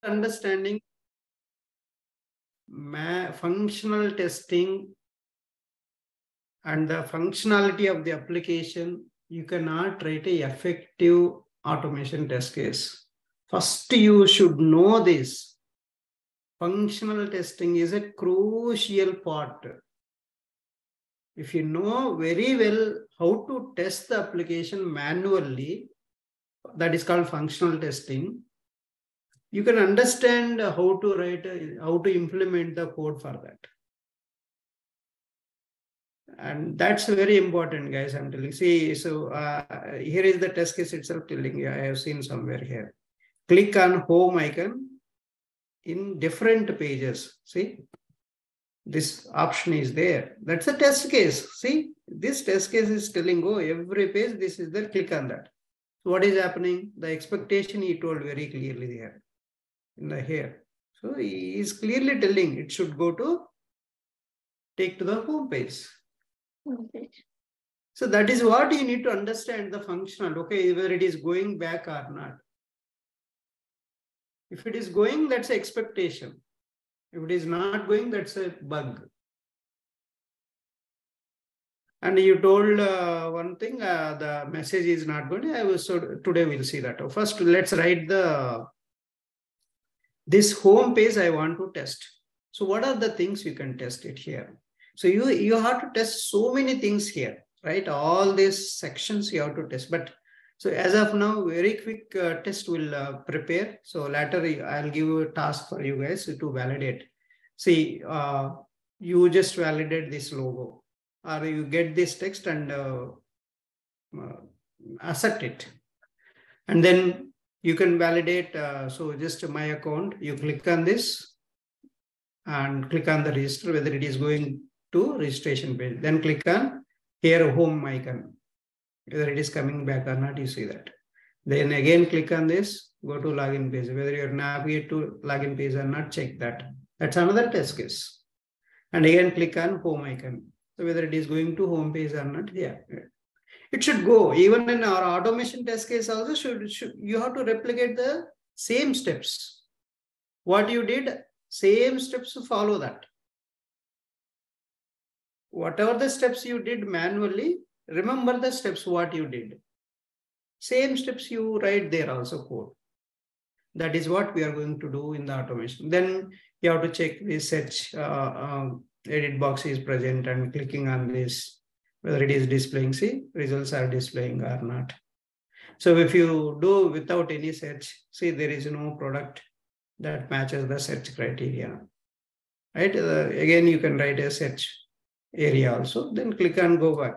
understanding functional testing and the functionality of the application, you cannot write an effective automation test case. First, you should know this. Functional testing is a crucial part. If you know very well how to test the application manually, that is called functional testing, you can understand how to write, how to implement the code for that. And that's very important, guys, I'm telling you. See, so here is the test case itself telling you, I have seen somewhere here. Click on home icon in different pages. See, this option is there. That's a test case. See, this test case is telling, oh, every page, this is there, click on that. So what is happening? The expectation he told very clearly here. In the here. So he is clearly telling it should go to take to the home page. So that is what you need to understand the functional, okay, whether it is going back or not. If it is going, that's an expectation. If it is not going, that's a bug. And you told one thing, the message is not going. So today we'll see that. First, let's write this home page I want to test. So what are the things you can test it here? So you have to test so many things here, right? All these sections you have to test. But so as of now, very quick test will prepare. So later I'll give you a task for you guys to validate. See, you just validate this logo, or you get this text and accept it. And then you can validate, so just my account, you click on this and click on the register, whether it is going to registration page. Then click on here home icon, whether it is coming back or not, you see that. Then again click on this, go to login page, whether you're navigate to login page or not, check that. That's another test case. And again click on home icon. So whether it is going to home page or not, yeah. It should go. Even in our automation test case also, you have to replicate the same steps. What you did, same steps to follow that. Whatever the steps you did manually, remember the steps what you did. Same steps you write there also code. That is what we are going to do in the automation. Then you have to check the search edit box is present and clicking on this, whether it is displaying, see, results are displaying or not. So if you do without any search, see, there is no product that matches the search criteria, right? Again, you can write a search area also, then click and go back.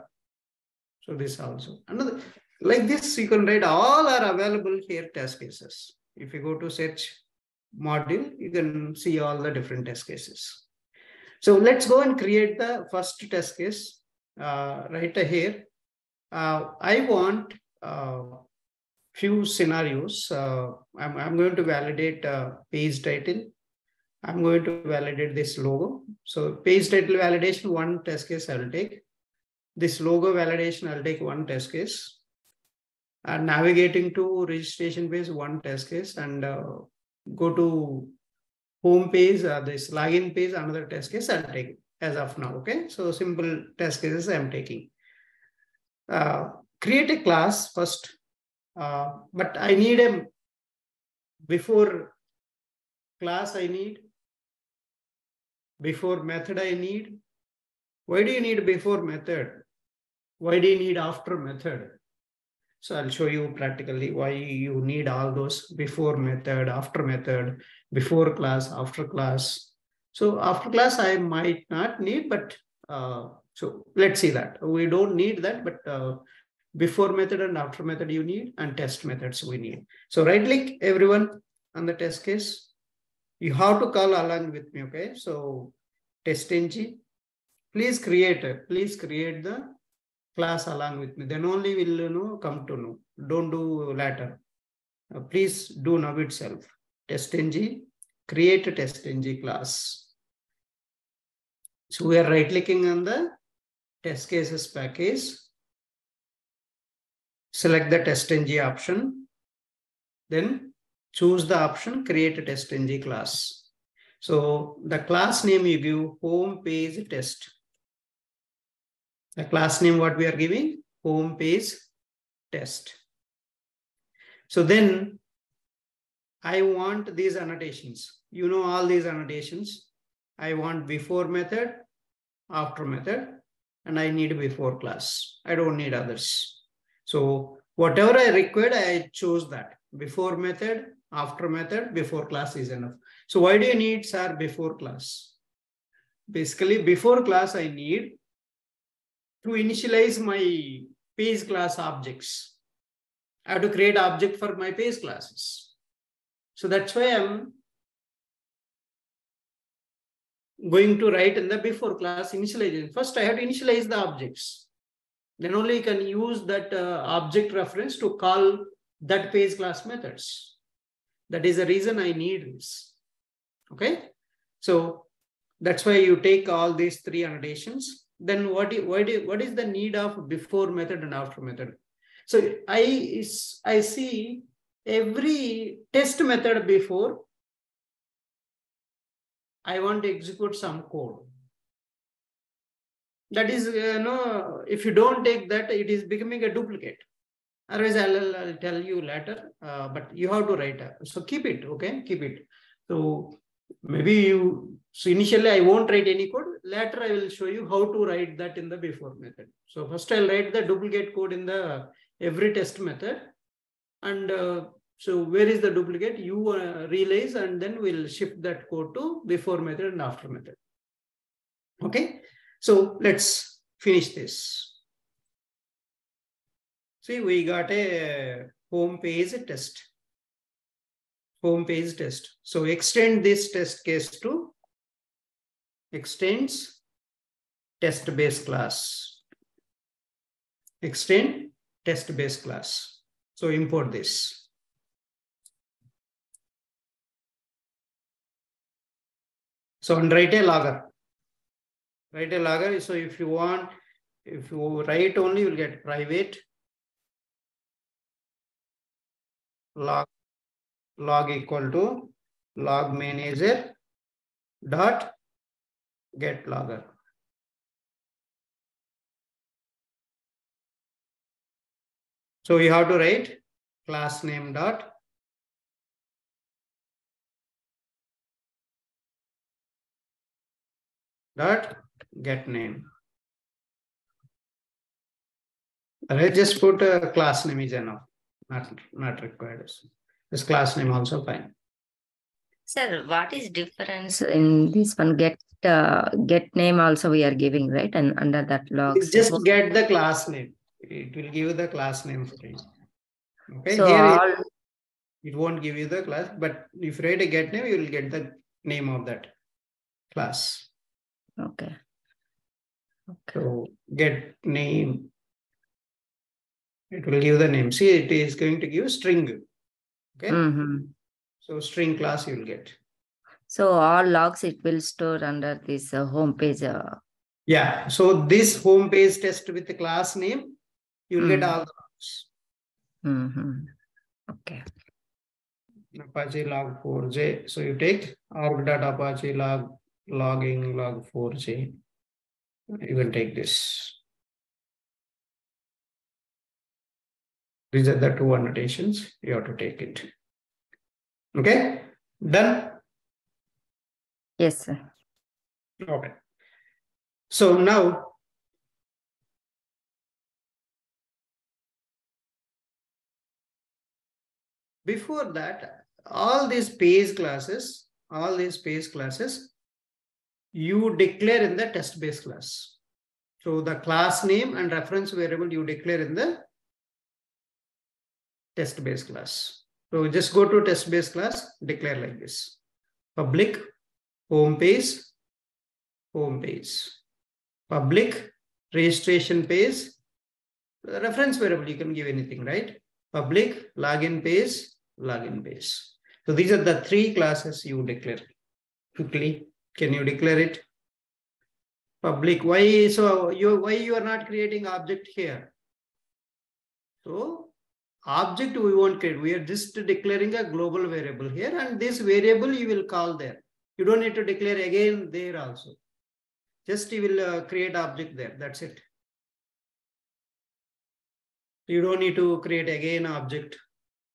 So this also. Another, like this, you can write all are available here test cases. If you go to search module, you can see all the different test cases. So let's go and create the first test case. Right here, I want few scenarios. I'm going to validate page title. I'm going to validate this logo. So page title validation, one test case I'll take. This logo validation, I'll take one test case. And navigating to registration page, one test case. And go to home page, this login page, another test case I'll take it. As of now, okay? So simple test cases I'm taking. Create a class first, but I need a before class I need, before method I need. Why do you need before method? Why do you need after method? So I'll show you practically why you need all those before method, after method, before class, after class. So after class, I might not need, but so let's see that. We don't need that, but before method and after method you need, and test methods we need. So right click everyone on the test case. You have to call along with me, okay? So TestNG, please create the class along with me. Then only will come to know. Don't do later. Please do now itself. TestNG, create a TestNG class. So we are right clicking on the test cases package. Select the TestNG option. Then choose the option create a test-ng class. So the class name you give home page test. The class name what we are giving home page test. So then I want these annotations. You know all these annotations. I want before method, after method, and I need before class. I don't need others. So whatever I required, I chose that. Before method, after method, before class is enough. So why do you need sir before class? Basically, before class I need to initialize my page class objects. I have to create object for my page classes. So that's why I'm going to write in the before class initialization. First, I have to initialize the objects. Then only you can use that object reference to call that page class methods. That is the reason I need this. Okay. So that's why you take all these three annotations. Then what is the need of before method and after method? So I see every test method before I want to execute some code. That is, if you don't take that, it is becoming a duplicate. Otherwise, I'll tell you later, but you have to write. So keep it, okay? Keep it. So maybe so initially I won't write any code. Later, I will show you how to write that in the before method. So first I'll write the duplicate code in the every test method. And so where is the duplicate? You realize, and then we'll shift that code to before method and after method. Okay. So let's finish this. See, we got a home page test. Home page test. So extend this test case to extends test base class. Extend test base class. So import this. So and write a logger. Write a logger. So if you want, if you write only, you'll get private log equal to log manager dot get logger. So you have to write class name dot get name. I just put a class name is enough, not required. This class name also fine. Sir, what is difference in this one? Get name also we are giving, right? And under that log. Just get the class name. It will give you the class name for you. Okay. So here it won't give you the class, but if you write a get name, you will get the name of that class. Okay. So get name. It will give the name. See, it is going to give string. Okay. So string class you will get. So all logs it will store under this home page. Yeah. So this home page test with the class name, you will get all the logs. Okay. Apache log 4j. So you take org.apache logging log 4j. You can take this. These are the two annotations. You have to take it. Okay. Done? Yes, sir. Okay. So now before that, all these page classes, you declare in the test base class. So the class name and reference variable you declare in the test base class. So just go to test base class, declare like this. Public home page, public registration page, the reference variable, you can give anything, right? Public login page. So these are the three classes you declare. Quickly, can you declare it? Public. Why you are not creating object here? So Object we won't create. We are just declaring a global variable here, and this variable you will call there. You don't need to declare again there also. Just you will create object there. That's it. You don't need to create again object.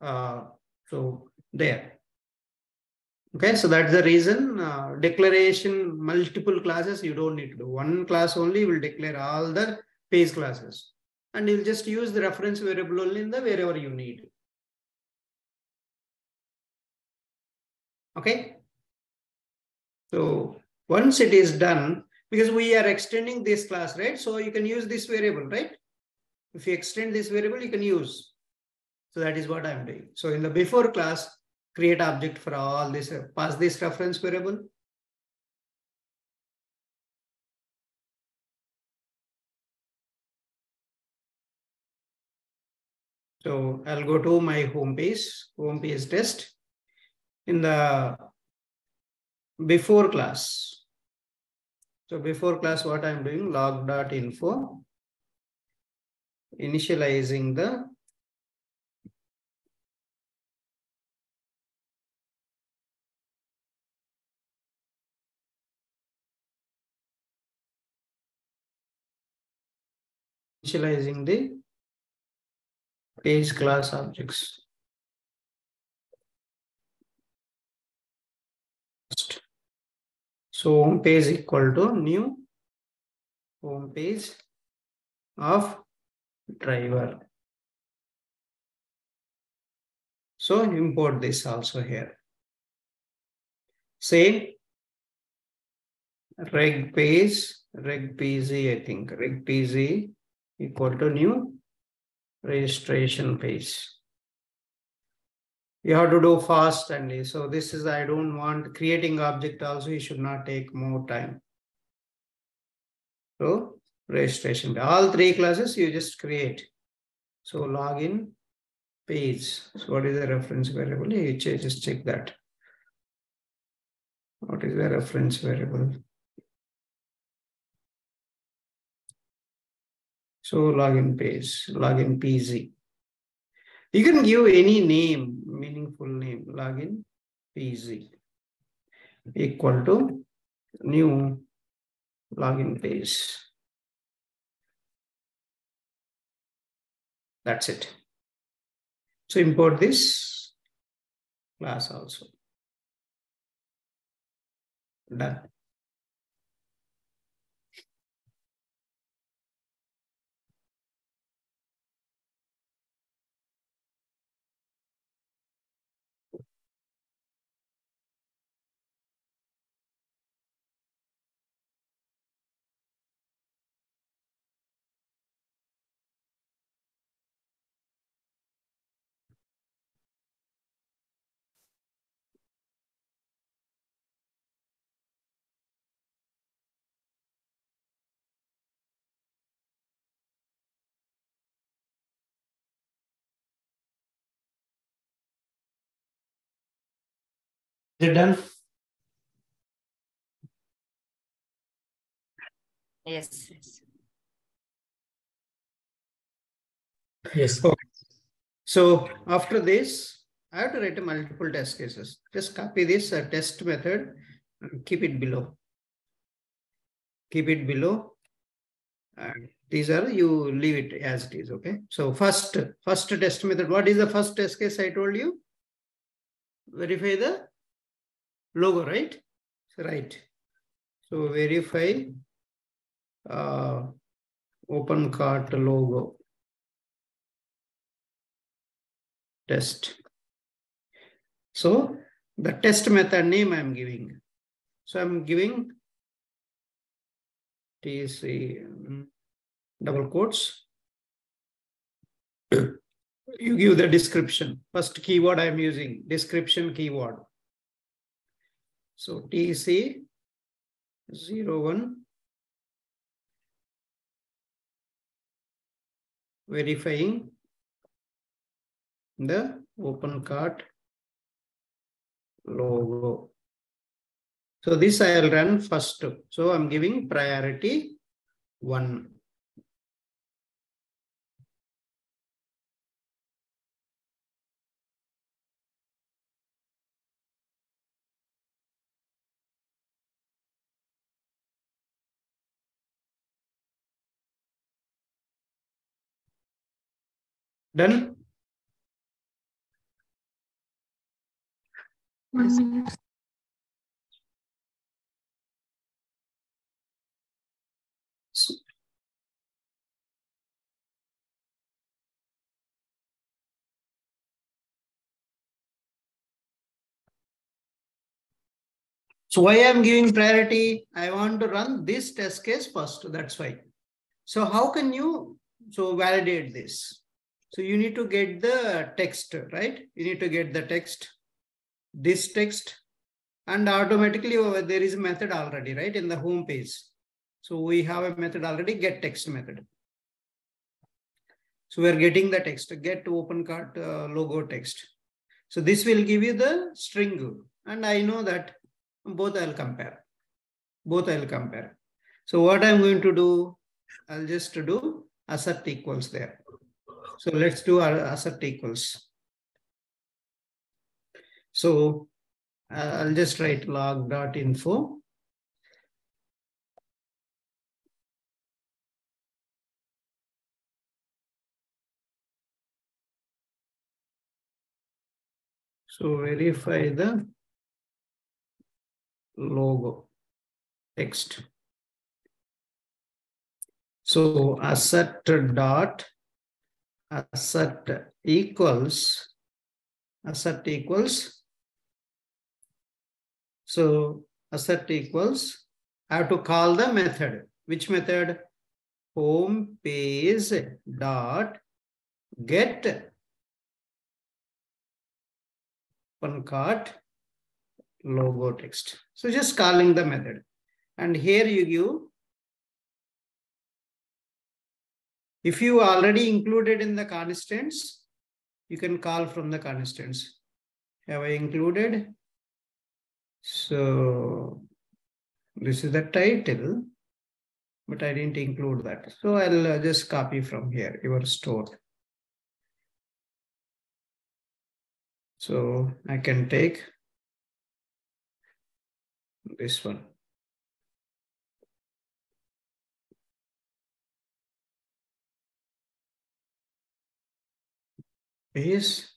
So there. Okay, so that's the reason declaration multiple classes you don't need to do. One class only will declare all the page classes, and you'll just use the reference variable only in the wherever you need. Okay. So once it is done, because we are extending this class, right? So you can use this variable, right? If you extend this variable, you can use. So that is what I'm doing. So in the before class, create object for all this, pass this reference variable. So I'll go to my home page test. In the before class. So before class, what I'm doing, log.info, initializing the page class objects. So home page equal to new home page of driver. So import this also here. Same reg page, reg pg, I think reg pg equal to new registration page. You have to do fast, and so this is, I don't want creating object also, you should not take more time. So registration, all three classes you just create. So login page. So what is the reference variable? You just check that. What is the reference variable? So login page, login PZ. You can give any name, meaningful name, login PZ equal to new login page. That's it. So import this class also. Done. Is it done? Yes. Yes. Okay. So after this, I have to write a multiple test cases. Just copy this test method and keep it below. Keep it below. And these are, you leave it as it is. Okay. So first test method. What is the first test case I told you? Verify the logo, right? Right. So verify open cart logo test. So the test method name I'm giving. So I'm giving TC double quotes. You give the description. First keyword I'm using, description keyword. So TC 01 verifying the open cart logo. So this I'll run first. So I'm giving priority 1. Done? So why I'm giving priority? I want to run this test case first. That's why. So how can you validate this? So you need to get the text, right? You need to get the text, this text, and automatically there is a method already, right? In the home page. So we have a method already, get text method. So we're getting the text, get open cart logo text. So this will give you the string. And I know that both I'll compare. So what I'm going to do, I'll just do assert equals there. So let's do our assert equals. So I'll just write log.info. So verify the logo text. So assert equals. So assert equals, I have to call the method. Which method? Home page dot get open cart logo text. So just calling the method. And here you give, if you already included in the constants, you can call from the constants. Have I included? So this is the title, but I didn't include that. So I'll just copy from here, your store. So I can take this one. Is,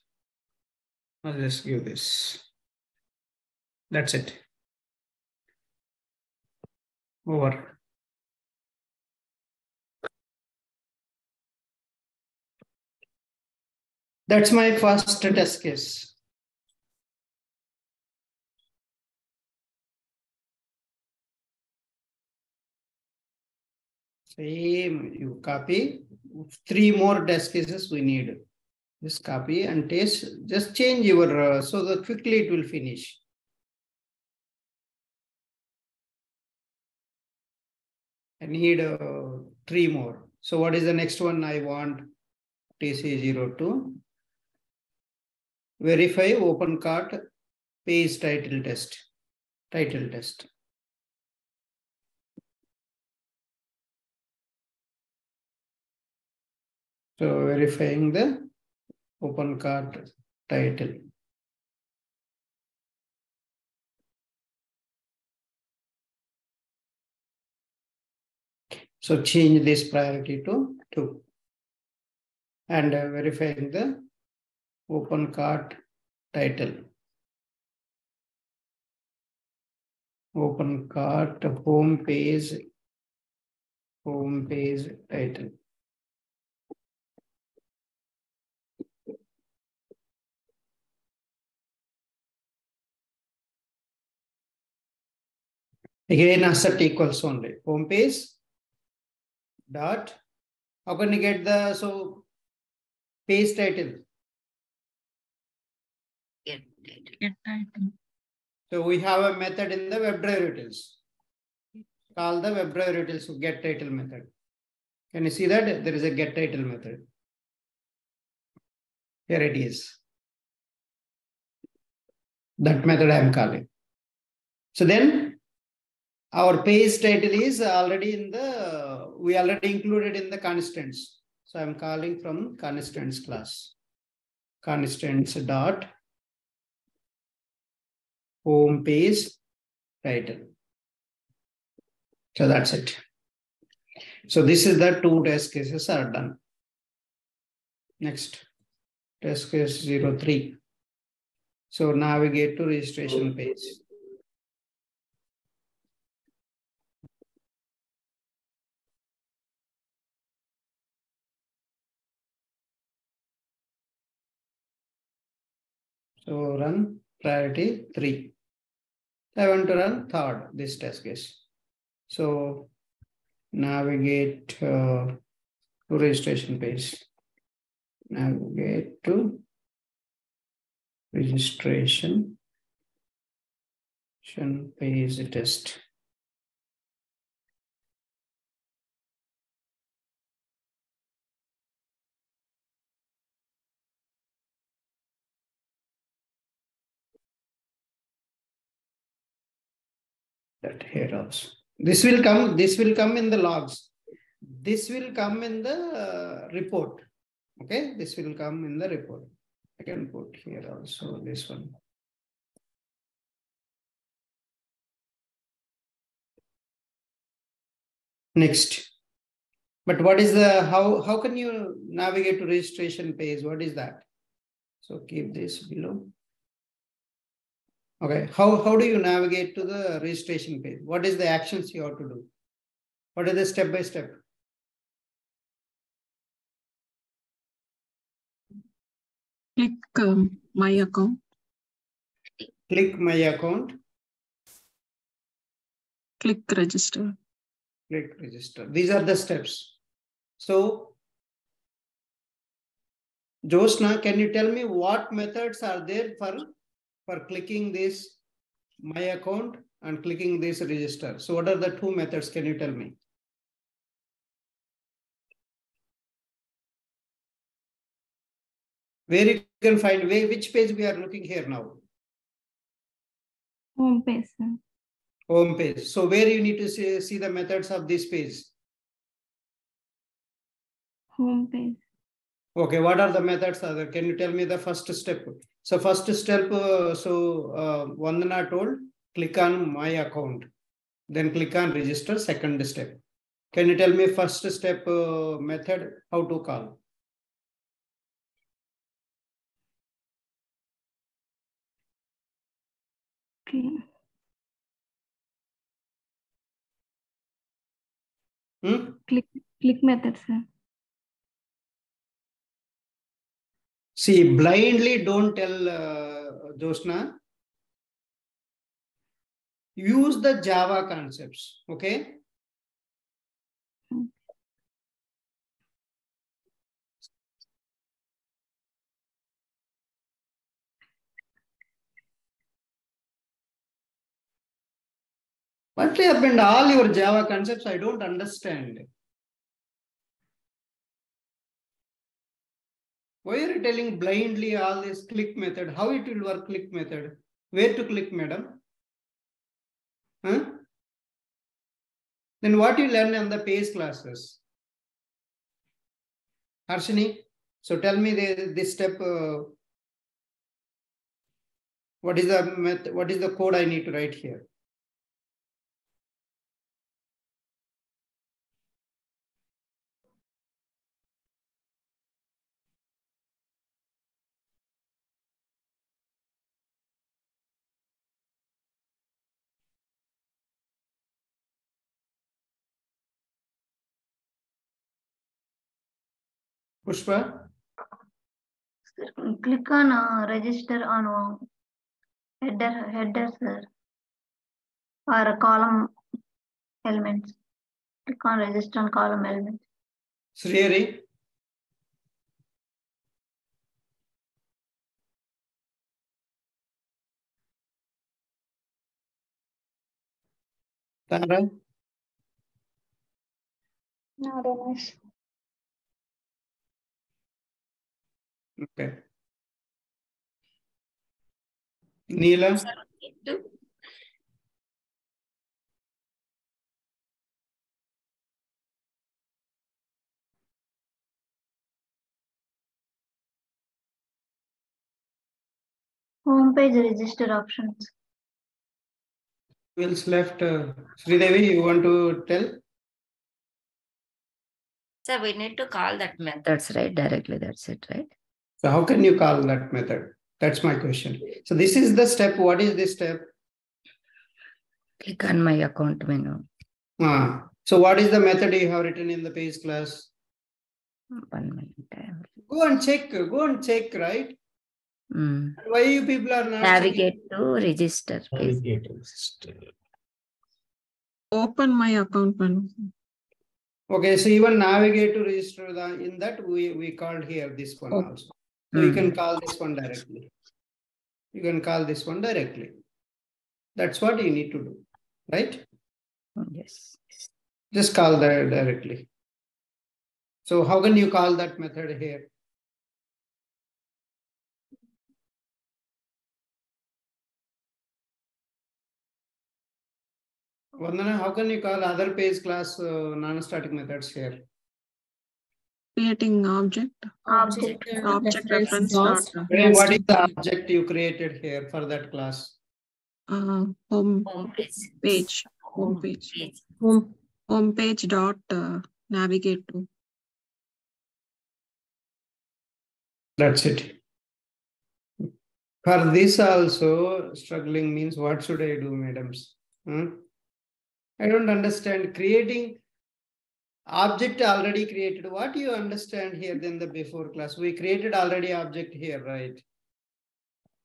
I'll just give this. That's it. Over. That's my first test case. Same, you copy. 3 more test cases we need. Just copy and paste. Just change your, so that quickly it will finish. I need 3 more. So what is the next one I want? TC02. Verify open cart page title test. So verifying the open cart title. So change this priority to 2. And verifying the open cart title. Open cart home page title. Again, assert equals only. Home page dot. How can you get the page title? Get title. So we have a method in the WebDrive utils. Call the WebDrive utils get title method. Can you see that there is a get title method? Here it is. That method I am calling. So then our page title is already in the, we already included in the constants. So I'm calling from constants class. Constants dot home page title. So that's it. So this is the 2 test cases are done. Next. test case 03. So navigate to registration page. So run priority 3. I want to run third, this test case. So navigate to registration page. Navigate to registration page test. That here also. This will come in the logs. This will come in the report. Okay, this will come in the report. I can put here also this one. Next. But what is the how can you navigate to registration page? What is that? So keep this below. Okay, how do you navigate to the registration page? What is the actions you have to do? What are the step by step? Click my account. Click my account. Click register. Click register. These are the steps. So, Josna, can you tell me what methods are there for clicking this my account and clicking this register? So what are the two methods? Can you tell me? Where you can find which page we are looking here now? Home page, sir. Home page. So where you need to see the methods of this page? Home page. Okay, what are the methods? Can you tell me the first step? So first step, Vandana told, click on my account. Then click on register, second step. Can you tell me first step method, how to call? Okay. Click method, sir. See, blindly don't tell Josna. Use the Java concepts, okay? What happened? All your Java concepts, I don't understand. Why are you telling blindly all this click method? How it will work click method? Where to click, madam? Huh? Then what you learn in the PACE classes? Harshini, so tell me this step. What is the method? What is the code I need to write here? Pushpa? Click on register on header, sir, or column elements. Click on register on column elements. Srihari? Tara? No, Ramesh. Okay. Neela? Home page register options. Who else left? Sridevi, you want to tell? So we need to call that methods, right? Directly, that's it, right? So how can you call that method? That's my question. So this is the step. What is this step? Click on my account menu. So what is the method you have written in the page class? 1 minute. Go and check, right? Why you people are not Navigate to register page. Open my account menu. Okay, so even navigate to register in that we called here this one Okay. also. So you can call this one directly. You can call this one directly. That's what you need to do, right? Yes. Just call that directly. So how can you call that method here? Vandana, how can you call other page class non-static methods here? Creating object reference dot What is the object you created here for that class? homepage dot navigate to. That's it. For this also, struggling means what should I do, madams? I don't understand. Creating object already created. What do you understand here than the before class? We created already object here, right?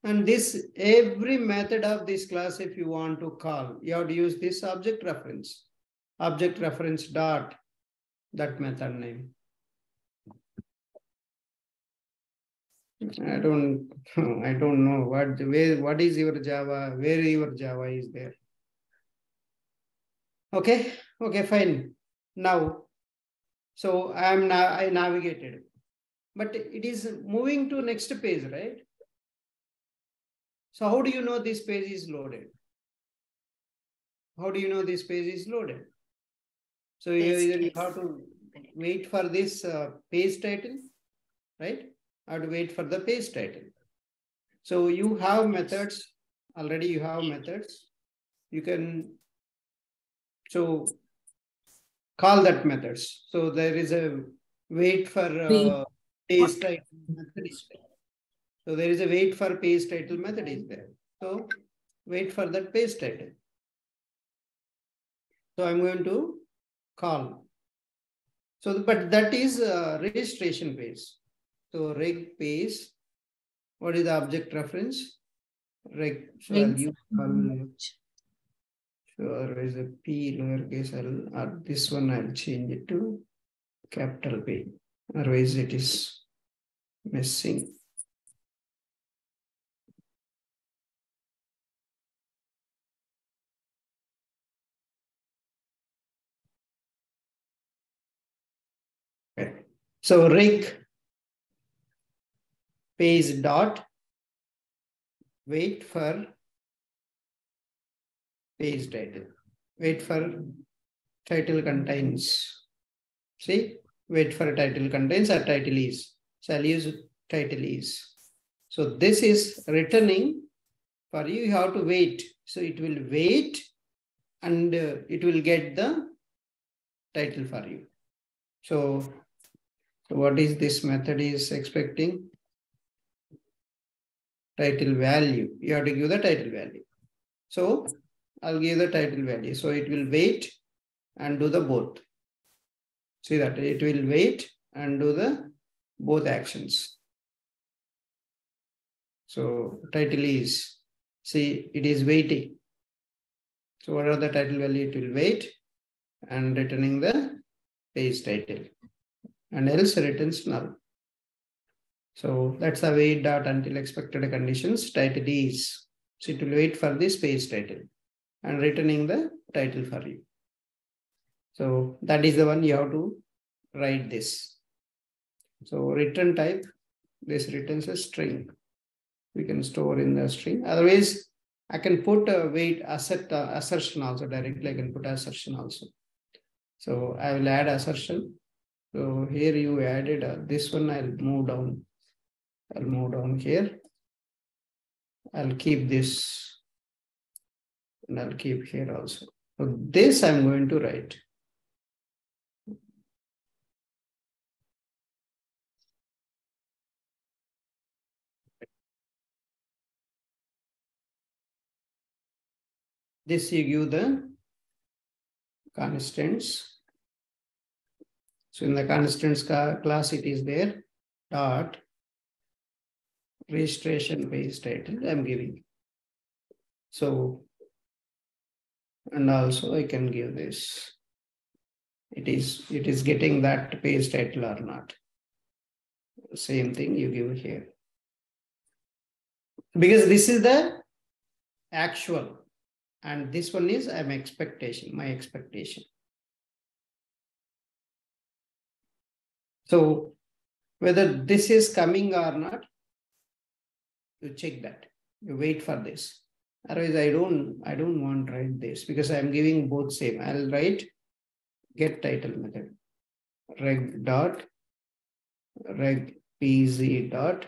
And this, every method of this class, if you want to call, you have to use this object reference dot that method name. I don't know what is your Java, where your Java is there. Okay, fine. Now, so I navigated, but it is moving to next page, right? So how do you know this page is loaded? How do you know this page is loaded? So you have to wait for this page title, right? I have to wait for the page title. So you have methods, already you have methods. You can, so call that methods. So there is a wait for page title method is there. So there is a wait for page title method is there. So wait for that page title. So I'm going to call. So, but that is registration page. So reg page, what is the object reference? Reg, so I'll use sure is a P lowercase L, or this one I'll change it to capital P. Otherwise it is missing. Okay. So reg page dot wait for page title. Wait for title contains. See, wait for title contains or title is. So I'll use title is. So this is returning for you. You have to wait. So it will wait and it will get the title for you. So what is this method is expecting? Title value. You have to give the title value. So I'll give the title value. So it will wait and do the both. See that it will wait and do the both actions. So title is, see, it is waiting. So what are the title value? It will wait and returning the page title, and else returns null. So that's the wait dot until expected conditions title is. So it will wait for this page title and returning the title for you. So that is the one you have to write this. So return type, this returns a string. We can store in the string. Otherwise, I can put a wait assertion also directly. I can put assertion also. So I will add assertion. So here you added this one. I'll move down. I'll move down here. I'll keep this, and I'll keep here also. So this I'm going to write. This you give the constants. So in the constants class, it is there. Dot registration page title I'm giving. So, and also I can give this. It is getting that page title or not. Same thing you give here. Because this is the actual, and this one is my expectation. So whether this is coming or not, you check that. You wait for this. Otherwise, I don't want to write this because I'm giving both same. I'll write get title method. Reg pz dot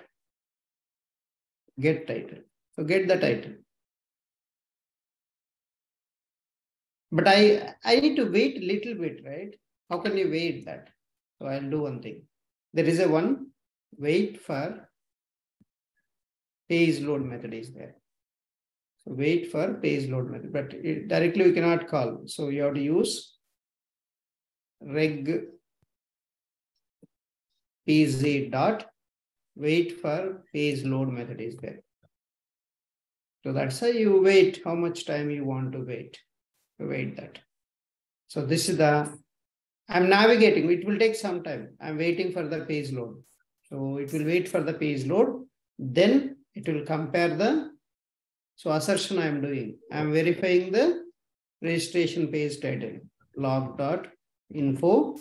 get title. So get the title. But I need to wait a little bit, right? How can you wait that? So I'll do one thing. There is a one wait for page load method is there. So wait for page load method, but directly we cannot call. So you have to use reg pz dot wait for page load method is there. So that's how you wait, how much time you want to wait. Wait that. So this is I'm navigating. It will take some time. I'm waiting for the page load. So it will wait for the page load. Then it will compare so assertion I'm doing. I'm verifying the registration page title. Log.info.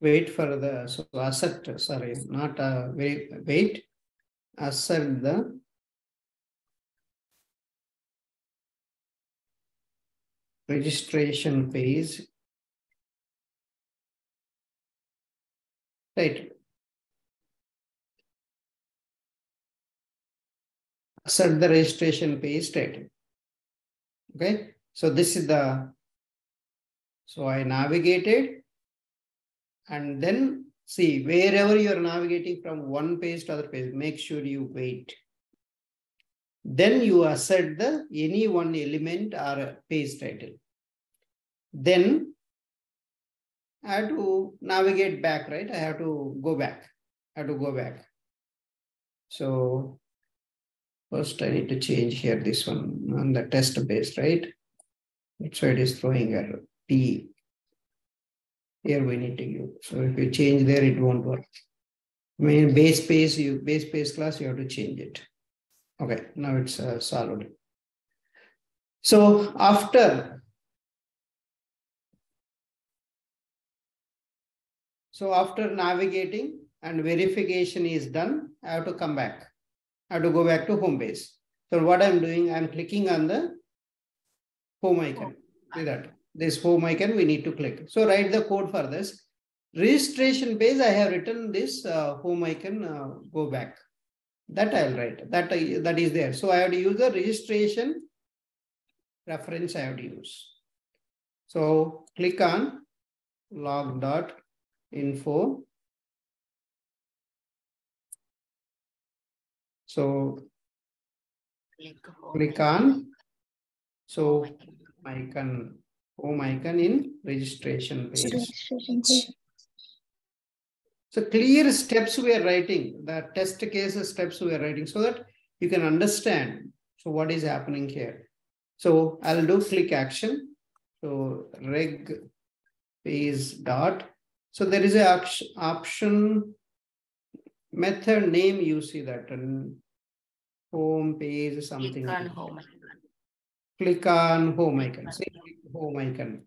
Wait for so assert, sorry, not wait, assert the registration page title. Assert the registration page title. Okay, so this is so I navigated. And then see, wherever you are navigating from one page to other page, make sure you wait. Then you assert any one element or a page title. Then I have to navigate back, right? I have to go back. So first I need to change here this one on the test base, right? That's why it is throwing error. P. Here we need to give. So if you change there, it won't work. I mean, base page class, you have to change it. Okay, now it's solved. So after navigating and verification is done, I have to come back. I have to go back to home page. So what I'm doing, I'm clicking on the home icon. See that? This home icon we need to click. So write the code for this. Registration page, I have written this home icon, go back. That I'll write. That is there. So I have to use the registration reference I have to use. So click on log.info. So click on home icon in registration page. So clear steps we are writing, the test case steps we are writing so that you can understand so what is happening here. So I'll do click action. So reg page dot. So there is a option method name, you see that and home page something. Click on home icon. Say home icon.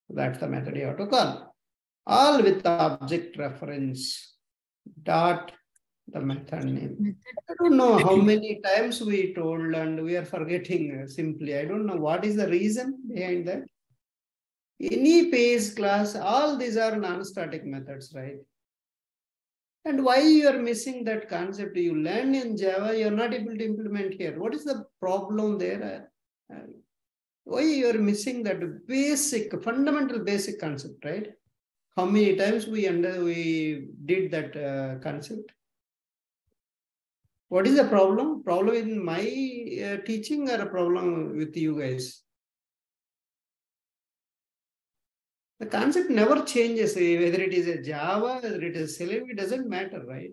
That's the method you have to call. All with the object reference dot the method name. I don't know how many times we told and we are forgetting simply. I don't know what is the reason behind that. Any page class, all these are non-static methods, right? And why you are missing that concept? You learn in Java, you're not able to implement here. What is the problem there? Why you are missing that basic, fundamental basic concept, right? How many times we did that concept? What is the problem? Problem in my teaching or a problem with you guys? The concept never changes, whether it is a Java, whether it is Selenium, it doesn't matter, right?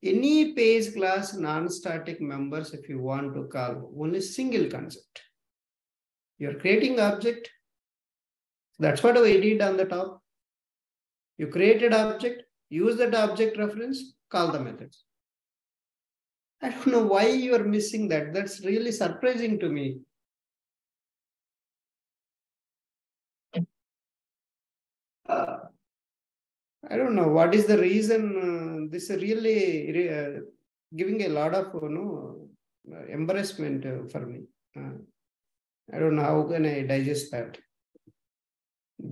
Any page class non-static members, if you want to call, only single concept. You're creating object. That's what we did on the top. You created object, use that object reference, call the methods. I don't know why you are missing that. That's really surprising to me. I don't know what is the reason. This is really giving a lot of embarrassment for me. I don't know how can I digest that.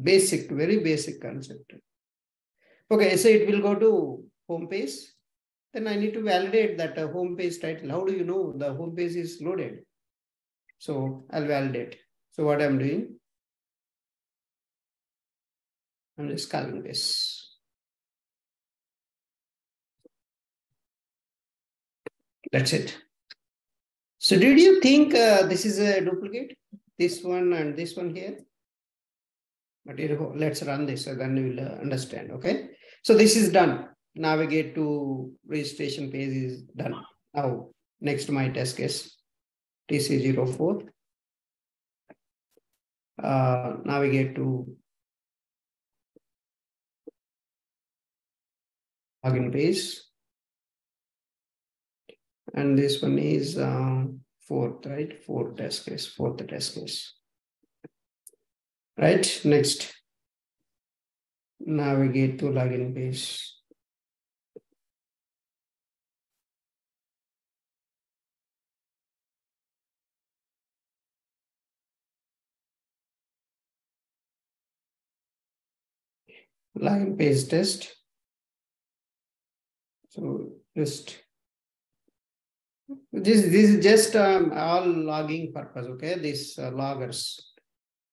Basic, very basic concept. Okay, so it will go to home page. Then I need to validate that home page title. How do you know the home page is loaded? So I'll validate. So what I'm doing, I'm just calling this. That's it. So did you think this is a duplicate? This one and this one here? But let's run this, so then you will understand, okay? So this is done. Navigate to registration page is done. Now, next my test case, TC04. Navigate to login page. And this one is fourth, right? Fourth test case. Right, next. Navigate to login page. Login page test. So just this is just all logging purpose, okay? These loggers.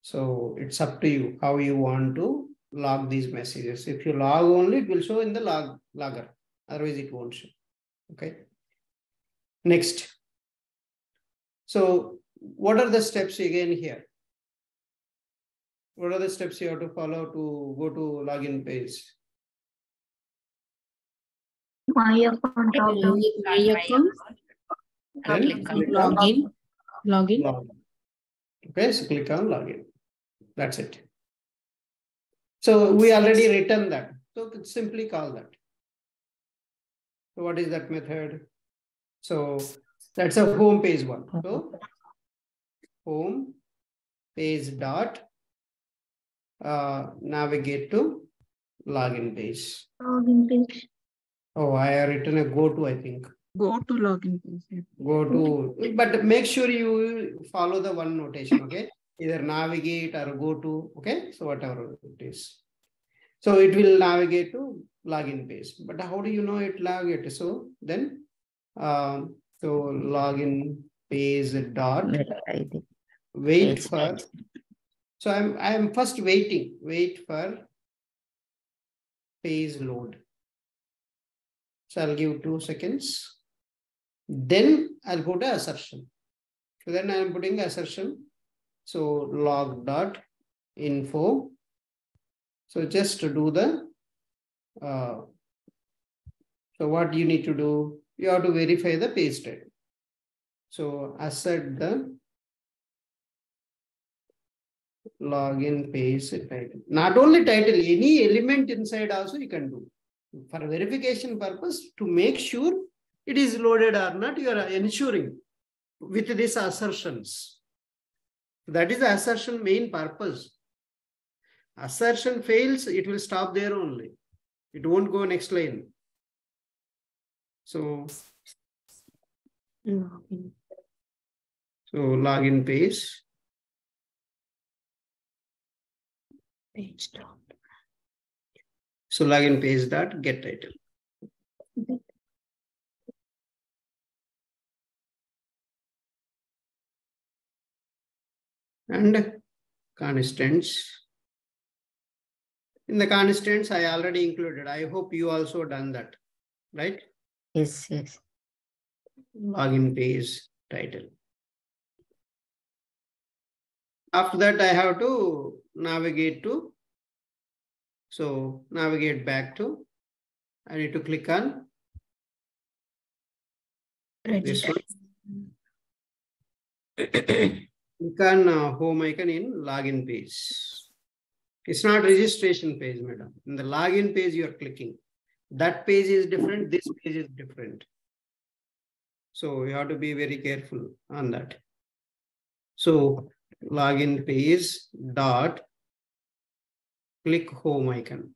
So it's up to you how you want to log these messages. If you log only, it will show in the logger. Otherwise, it won't show. Okay. Next. So what are the steps again here? What are the steps you have to follow to go to login page? My account drop-down. My account. Then Login. Okay, so click on login. That's it. So we already written that. So simply call that. So what is that method? So that's a home page one. So home page dot navigate to login page. Login page. Oh, I have written a go to, I think. Go to login page. Yeah. Go to, but make sure you follow the one notation, okay? Either navigate or go to, okay? So whatever it is. So it will navigate to login page. But how do you know it navigate? So then, so login page dot wait for. So I'm first wait for page load. So I'll give 2 seconds. Then I'll put an assertion. So then I'm putting assertion. So log dot info. So just to do the, so what you need to do, you have to verify the page title. So assert the login page title. Not only title, any element inside also you can do. For verification purpose, to make sure it is loaded or not, you are ensuring with these assertions. That is the assertion main purpose. Assertion fails, it will stop there only. It won't go next line. So login page. So login page dot get title. and constants. In the constants, I already included. I hope you also done that, right? Yes, yes. Login page title. After that, I have to navigate to. So navigate back to. I need to click on this one. Click on home icon in login page. It's not registration page, madam. In the login page, you are clicking. That page is different. This page is different. So you have to be very careful on that. So login page dot click home icon.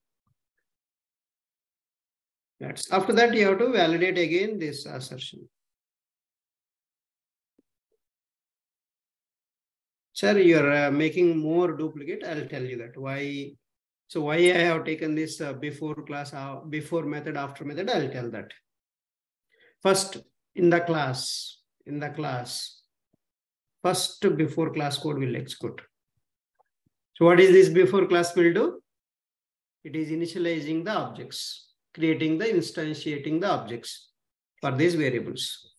That's after that you have to validate again this assertion. Sir, you're making more duplicate. I'll tell you that why. So why I have taken this before class, before method, after method, I'll tell that. First, in the class, first before class code will execute. So what is this before class will do? It is initializing the objects, creating the instantiating the objects for these variables.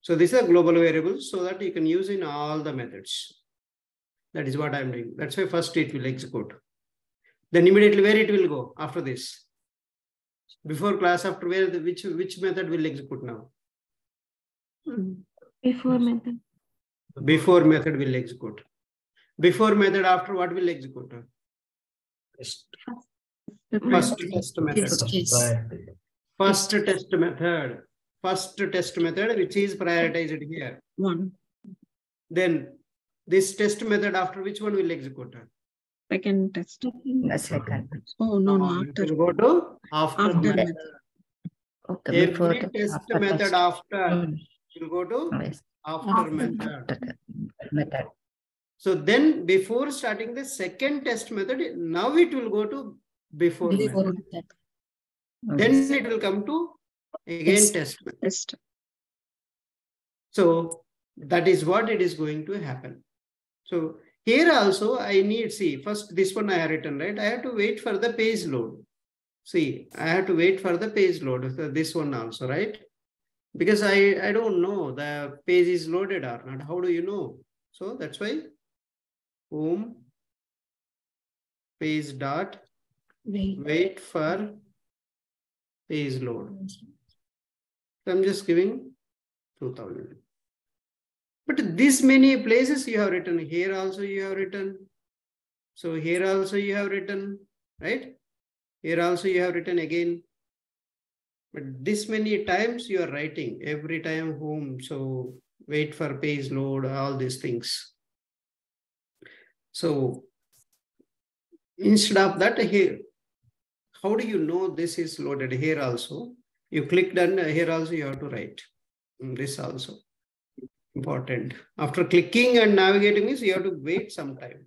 So these are global variables so that you can use in all the methods. That is what I'm doing. That's why first it will execute. Then immediately where it will go after this? Before class, after where, which method will execute now? Before method. Before method will execute. Before method, after what will execute? First test method. First test method. First test method, which is prioritized here. One. Then this test method after which one will execute? Second test. The second. Oh, no, no, It after. will go to after method. method. Okay, before Every test after method test. after will go to Yes. after method. After the method. So then before starting the second test method, now it will go to before method. Then it will come to again test method. Test. So that is what it is going to happen. So here also I need, see, first this one I have written, right? I have to wait for the page load. See, I have to wait for the page load. So this one also, right? Because I don't know the page is loaded or not. How do you know? So that's why home page dot wait for page load. So I'm just giving 2000. But this many places you have written. Here also you have written. So here also you have written, right? Here also you have written again. But this many times you are writing every time home. So wait for page load, all these things. So instead of that, here, how do you know this is loaded? Here also, you clicked and here also you have to write. This also important. After clicking and navigating this, you have to wait some time.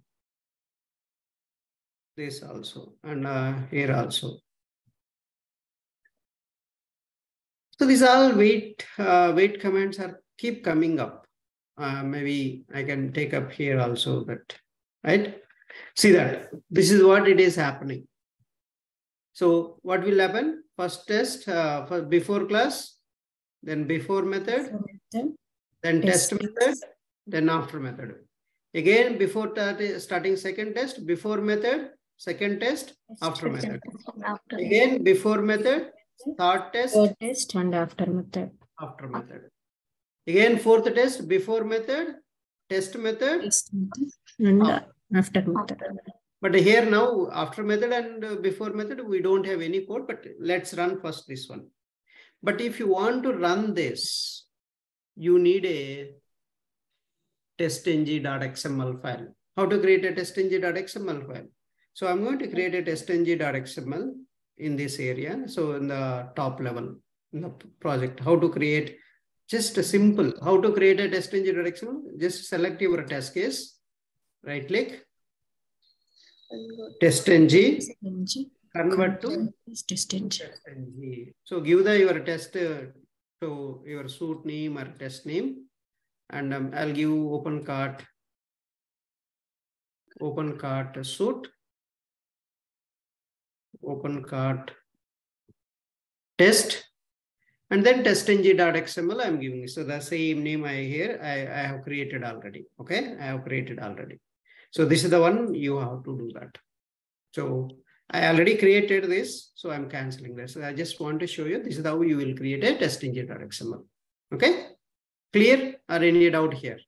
This also and here also. So these all wait commands are keep coming up. Maybe I can take up here also that, right? See that this is what it is happening. So what will happen? First test for before class, then before method, then test method, then after method. Again, before starting second test, before method, second test, after method. Again, before method, third test and after method. After method. Again, fourth test, before method, test method, And after method. But here now, after method and before method, we don't have any code, but let's run first this one. But if you want to run this, you need a testng.xml file. How to create a testng.xml file? So I'm going to create a testng.xml in this area. So in the top level in the project, how to create just a simple, how to create a testng.xml, just select your test case, right click, testng, convert to testng. So give your test to your suite name or test name, and I'll give open cart open cart suit, open cart test, and then testng.xml I'm giving. So the same name I have created already. Okay, I have created already. So this is the one you have to do that. So I already created this, so I'm canceling this. So I just want to show you this is how you will create a testng.xml. Okay, clear or any doubt here?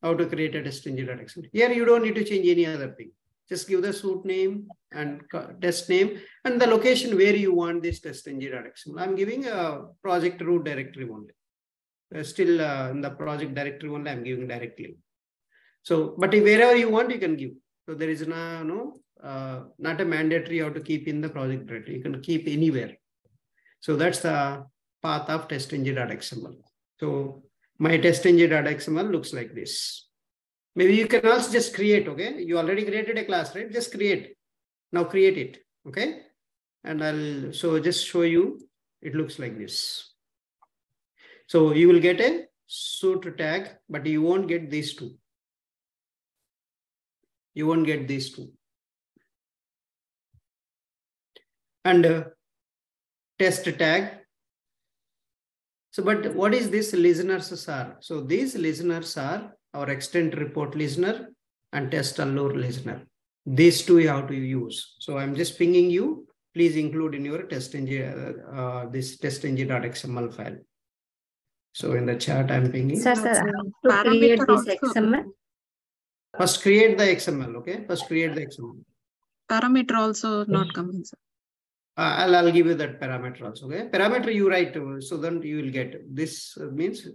How to create a testng.xml? Here you don't need to change any other thing. Just give the suit name and test name and the location where you want this testng.xml. I'm giving a project root directory only. Still in the project directory only I'm giving directly. So, but if wherever you want, you can give. So there is not a mandatory how to keep in the project directory. You can keep anywhere. So that's the path of testng.xml. So my testng.xml looks like this. Maybe you can also just create, okay? You already created a class, right? Just create. Now create it, okay? And I'll just show you, it looks like this. So you will get a suit tag, but you won't get these two. You won't get these two. And test tag. So, but what is this listeners are? So these listeners are our extent report listener and test allure listener. These two you have to use. So I'm just pinging you. Please include in your testng this testng.xml file. So in the chat I'm pinging. Sir, to create this XML. First create the XML, okay? First create the XML. Parameter also not coming, sir. I'll give you that parameter also, okay? Parameter you write, so then you will get this means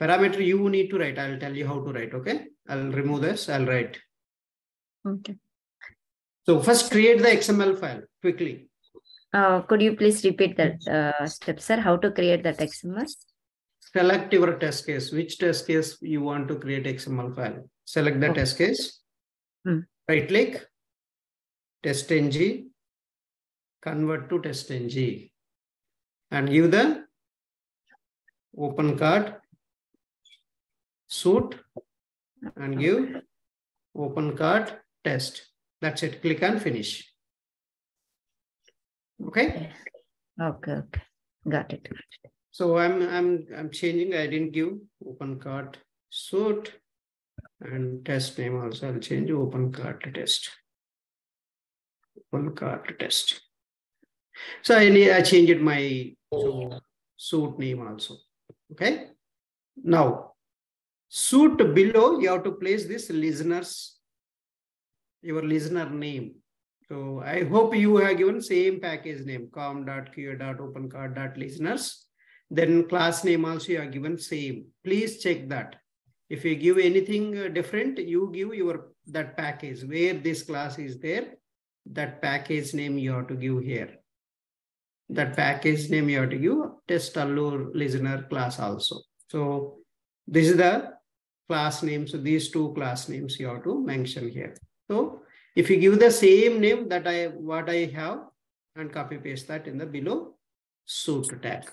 parameter you need to write. I'll tell you how to write, okay? I'll remove this, I'll write. Okay. So first create the XML file quickly. Could you please repeat that step, sir? How to create that XML? Select your test case. Which test case you want to create XML file? Select the test case. Right click, testng, convert to testng, and give the open cart suit and give open cart test. That's it. Click and finish. Okay. Okay. Got it. So I'm changing. I didn't give open cart suit and test name also. I'll change open cart test. Open cart test. So I changed my suit name also. Okay. Now suit below you have to place this listeners, your listener name. So I hope you have given same package name com.qa.opencart.listeners. Then class name also you are given same. Please check that. If you give anything different, you give that package where this class is there. That package name you have to give here. That package name you have to give test allure listener class also. So this is the class name. So these two class names you have to mention here. So if you give the same name that what I have and copy paste that in the below suit tag.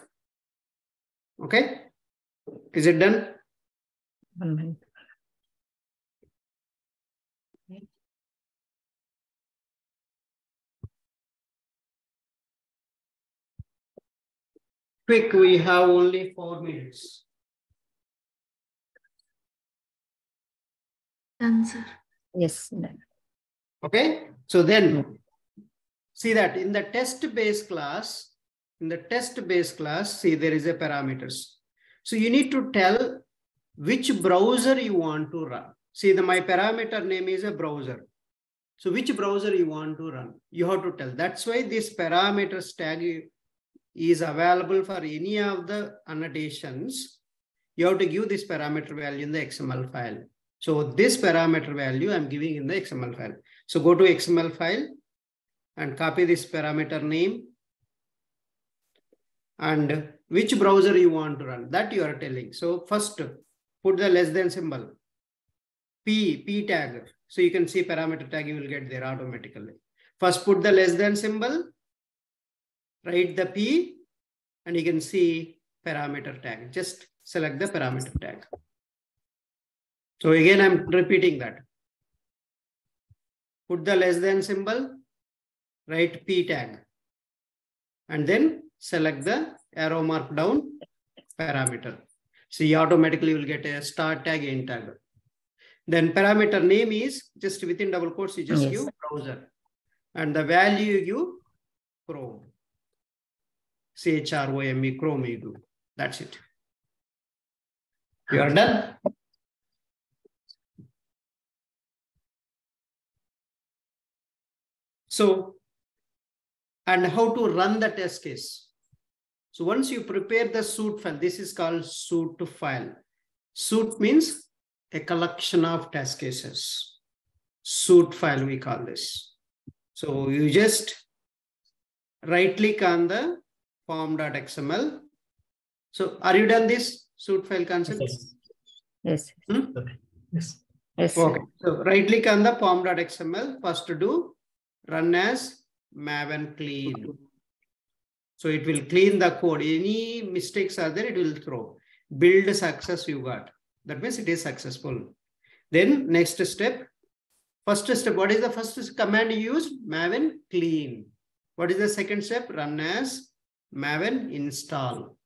Okay. Is it done? 1 minute. Quick, we have only 4 minutes. Done, sir. Yes. Done. Okay. So then see that in the test-based class, see there is a parameters. So you need to tell which browser you want to run. See my parameter name is a browser. So which browser you want to run, you have to tell. That's why this parameters tag is available for any of the annotations. You have to give this parameter value in the XML file. So this parameter value I'm giving in the XML file. So go to XML file and copy this parameter name and which browser you want to run, that you are telling. So first put the less than symbol, P tag. So you can see parameter tag, you will get there automatically. First put the less than symbol, write the P, and you can see parameter tag. Just select the parameter tag. So again, I'm repeating that. put the less than symbol, write P tag, and then select the arrow mark down parameter. See, automatically you will get a start tag, end tag. Then parameter name is just within double quotes, you just give browser. And the value you give Chrome. CHROME, Chrome you do. That's it. You are done? So, and how to run the test case. So once you prepare the suite file, this is called suite file. Suite means a collection of test cases. Suite file we call this. So you just right click on the form.xml. So are you done this suite file concept? Yes. Yes. Yes. Okay. So right click on the form.xml. First to do run as Maven clean. So it will clean the code. Any mistakes are there, it will throw. Build success you got. That means it is successful. Then next step. First step, what is the first command you use? Maven clean. What is the second step? Run as Maven install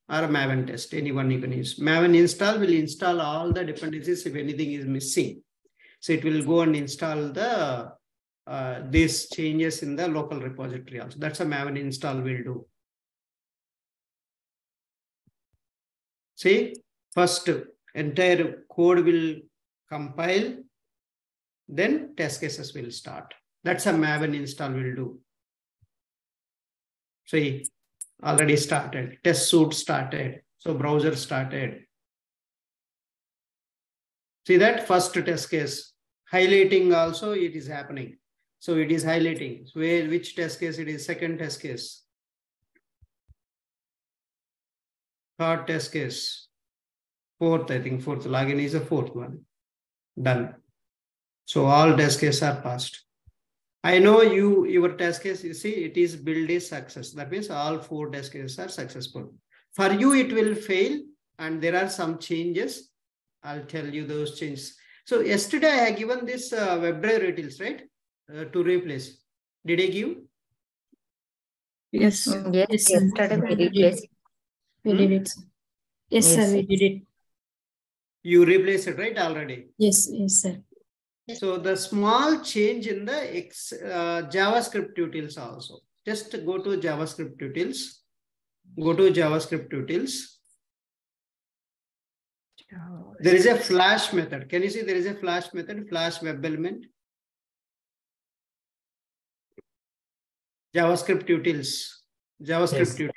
or Maven test. Anyone you can use. Maven install will install all the dependencies if anything is missing. So it will go and install the these changes in the local repository also. That's a Maven install will do. See, first entire code will compile, then test cases will start. That's a Maven install will do. See, already started. Test suite started. So browser started. See that first test case. Highlighting also it is happening. So it is highlighting. So which test case it is? Second test case. Third test case. Fourth, I think fourth login is the fourth one. Done. So all test cases are passed. I know your test case, you see, it is build is success. That means all 4 test cases are successful. For you, it will fail and there are some changes. I'll tell you those changes. So yesterday I had given this WebDrive utils, right? To replace. Did I give? Yes. Yes. Yes, sir. Yesterday we replaced. We did it. Yes, Yes, sir, we did it. You replaced it, right? Already. Yes, yes, sir. So the small change in the JavaScript utils also. Just go to JavaScript utils. Go to JavaScript utils. There is a flash method. Can you see there is a flash method, flash web element? JavaScript utils. JavaScript utils.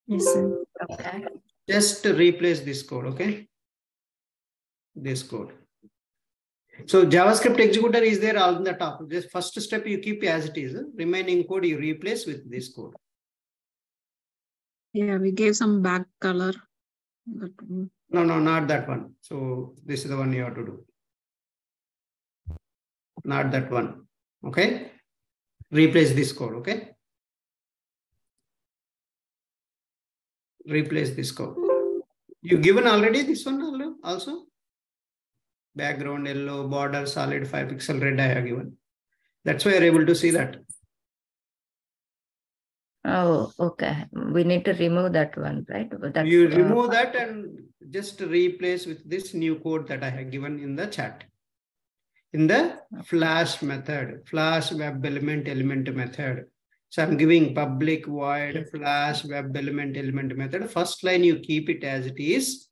Yes, sir. Okay. Just replace this code, okay? This code. So JavaScript executor is there all in the top. This first step you keep as it is. Remaining code you replace with this code. Yeah, we gave some back color. But, No, not that one. So this is the one you have to do. Not that one. Okay. Replace this code. Okay. Replace this code. You given already this one also? Background yellow, border solid 5 pixel red I have given. That's why you're able to see that. Oh, okay. We need to remove that one, right? That, you remove that and just replace with this new code that I have given in the chat. In the flash method, flash web element method. So I'm giving public void flash web element method. First line you keep it as it is.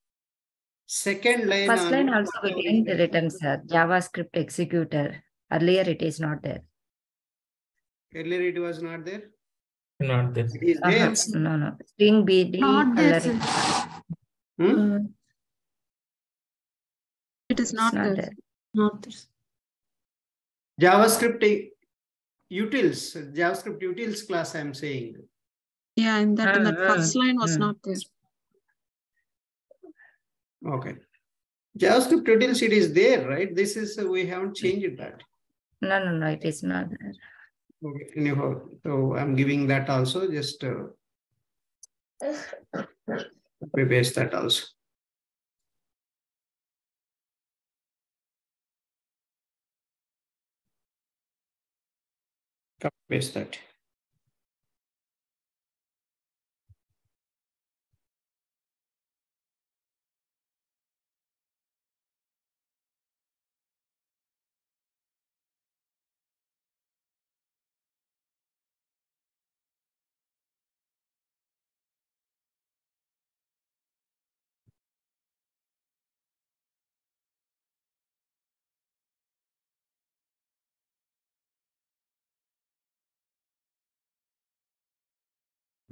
Second line. First line also we didn't written, sir. JavaScript executor. Earlier it is not there. Earlier it was not there. Not this. It is there. No. String BD. Not there, coloring. it is not there. Not this. JavaScript utils class I'm saying. Yeah, in that first line was not there. Okay. JavaScript utils, it is there, right? This is, we haven't changed that. No, it is not there. Okay. Anyhow, so I'm giving that also, just we paste that also. Copy paste that.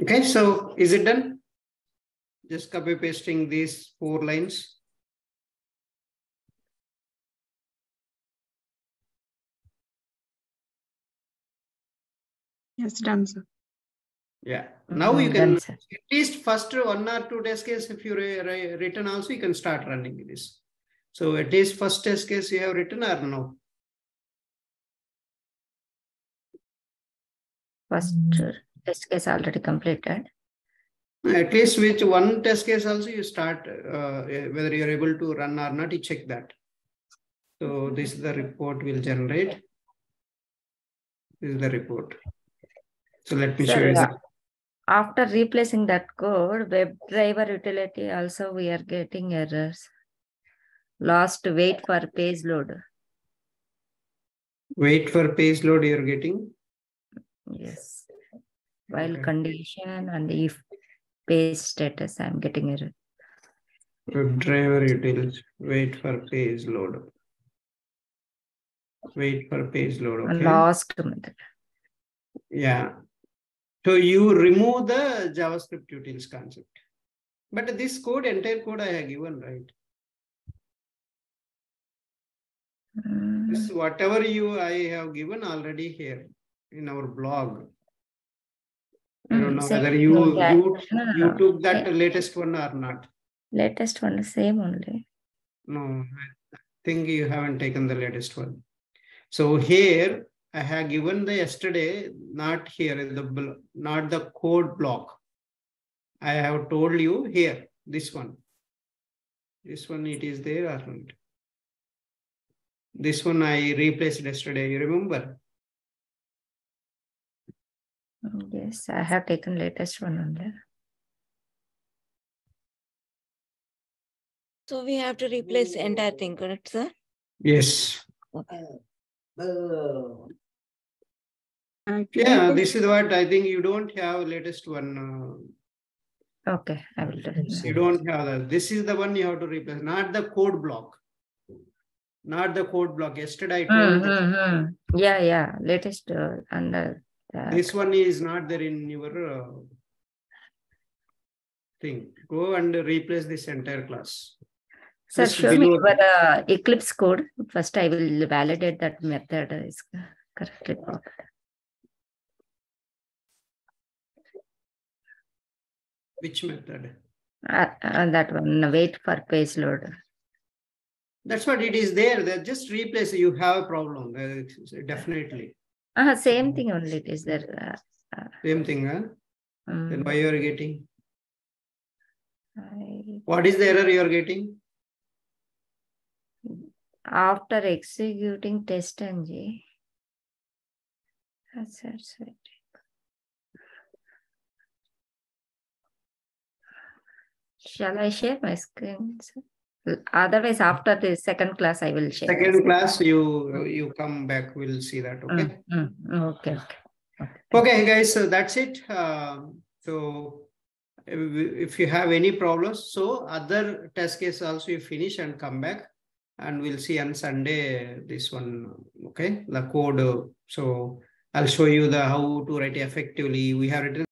Okay, so is it done? Just copy pasting these 4 lines. Yes, done, sir. Yeah. Now you can Done, sir. at least first 1 or 2 test case, if you written also, you can start running this. So at least first test case you have written or no? First test case already completed. At least which 1 test case also you start, whether you are able to run or not, you check that. So this is the report will generate. This is the report. So let me show you. After replacing that code, WebDriver utility also we are getting errors. Lost wait for page load. Wait for page load you are getting? Yes. While Okay. condition and if page status, I'm getting error. WebDriver utils. Wait for page load. Wait for page load. Okay. And last method. Yeah. So you remove the JavaScript utils concept. But this code, entire code I have given, right? This whatever I have given already here in our blog. I don't know whether you took that latest one or not. Latest one, same only. No, I think you haven't taken the latest one. So here I have given the yesterday, not here, not the code block. I have told you here, this one. This one, it is there or not? This one I replaced yesterday, you remember? Yes, I have taken latest one only. So we have to replace the entire thing, correct, sir? Yes. Okay. Yeah, this is what I think you don't have latest one. Okay, I will do it. You don't have that. This is the one you have to replace, not the code block. Not the code block. Yesterday I told. Yeah. Latest under that. This one is not there in your thing. Go and replace this entire class. Sir, Just show me below. the Eclipse code. First, I will validate that method is correctly coded. Which method? That one, wait for page load. That's what it is there. That just replace. You have a problem. Definitely. Same thing only it is there. Same thing, huh? Then why you are getting? What is the error you are getting? After executing test ng. That's it. Shall I share my screen? Otherwise, after the second class, I will share. Second class, you come back. We'll see that. Okay. Okay, guys. So that's it. So if you have any problems, so other test case also you finish and come back, and we'll see on Sunday this one. Okay, the code. So I'll show you how to write effectively. We have written